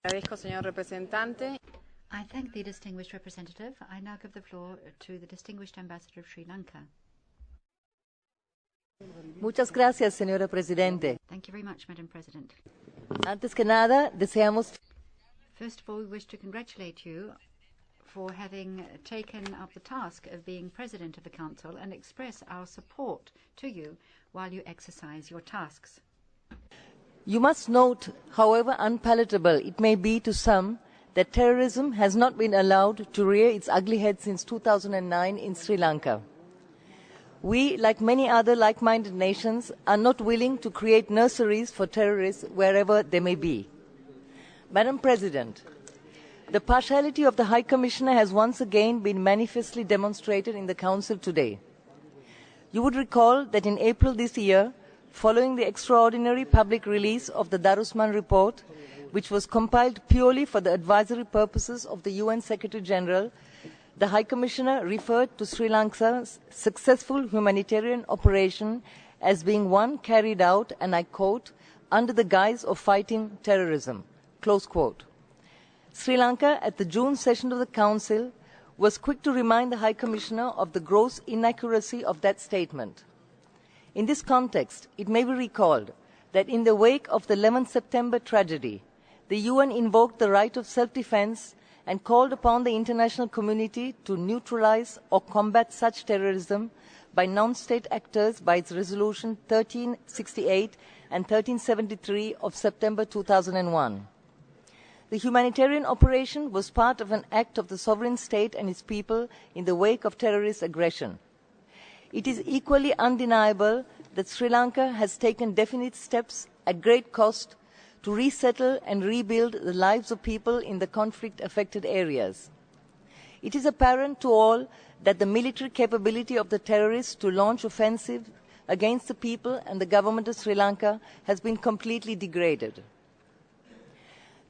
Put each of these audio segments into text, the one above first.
Agradezco, señor representante. I thank the distinguished representative. I now give the floor to the distinguished ambassador of Sri Lanka. Muchas gracias, señora Presidente. Thank you very much, Madam President. Antes que nada, deseamos... First of all, we wish to congratulate you for having taken up the task of being President of the Council and express our support to you while you exercise your tasks. You must note, however unpalatable it may be to some, that terrorism has not been allowed to rear its ugly head since 2009 in Sri Lanka. We, like many other like-minded nations, are not willing to create nurseries for terrorists wherever they may be. Madam President, the partiality of the High Commissioner has once again been manifestly demonstrated in the Council today. You would recall that in April this year, following the extraordinary public release of the Darusman report, which was compiled purely for the advisory purposes of the UN Secretary-General, the High Commissioner referred to Sri Lanka's successful humanitarian operation as being one carried out, and I quote, under the guise of fighting terrorism, close quote. Sri Lanka, at the June session of the Council, was quick to remind the High Commissioner of the gross inaccuracy of that statement. In this context, it may be recalled that in the wake of the 11th September tragedy, the UN invoked the right of self-defense and called upon the international community to neutralize or combat such terrorism by non-state actors by its resolution 1368 and 1373 of September 2001. The humanitarian operation was part of an act of the sovereign state and its people in the wake of terrorist aggression. It is equally undeniable that Sri Lanka has taken definite steps at great cost to resettle and rebuild the lives of people in the conflict-affected areas. It is apparent to all that the military capability of the terrorists to launch offensives against the people and the government of Sri Lanka has been completely degraded.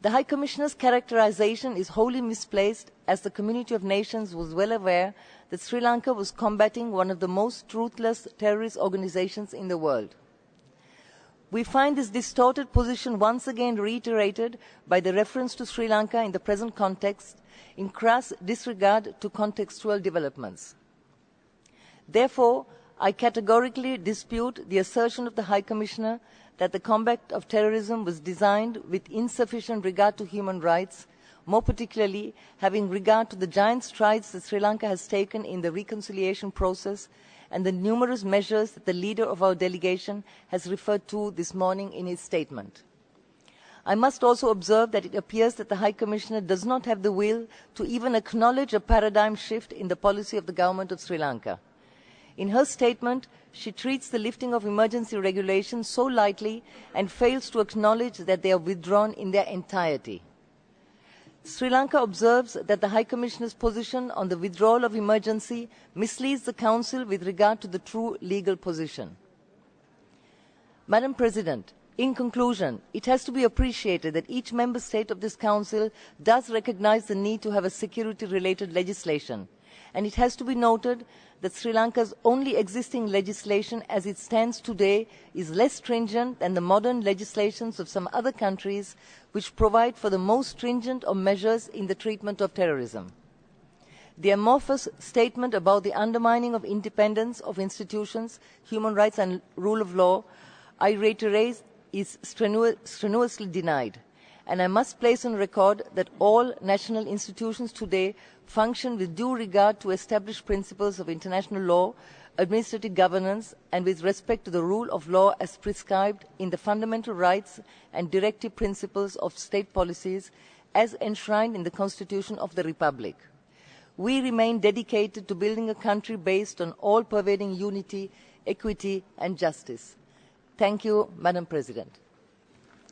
The High Commissioner's characterization is wholly misplaced, as the community of nations was well aware that Sri Lanka was combating one of the most ruthless terrorist organizations in the world. We find this distorted position once again reiterated by the reference to Sri Lanka in the present context, in crass disregard to contextual developments. Therefore, I categorically dispute the assertion of the High Commissioner that the combat of terrorism was designed with insufficient regard to human rights, more particularly having regard to the giant strides that Sri Lanka has taken in the reconciliation process and the numerous measures that the leader of our delegation has referred to this morning in his statement. I must also observe that it appears that the High Commissioner does not have the will to even acknowledge a paradigm shift in the policy of the government of Sri Lanka. In her statement, she treats the lifting of emergency regulations so lightly and fails to acknowledge that they are withdrawn in their entirety. Sri Lanka observes that the High Commissioner's position on the withdrawal of emergency misleads the Council with regard to the true legal position. Madam President, in conclusion, it has to be appreciated that each member state of this Council does recognize the need to have a security-related legislation, and it has to be noted that Sri Lanka's only existing legislation as it stands today is less stringent than the modern legislations of some other countries which provide for the most stringent of measures in the treatment of terrorism. The amorphous statement about the undermining of independence of institutions, human rights and rule of law, I reiterate, is strenuously denied. And I must place on record that all national institutions today function with due regard to established principles of international law, administrative governance, and with respect to the rule of law as prescribed in the fundamental rights and directive principles of state policies as enshrined in the Constitution of the Republic. We remain dedicated to building a country based on all-pervading unity, equity, and justice. Thank you, Madam President.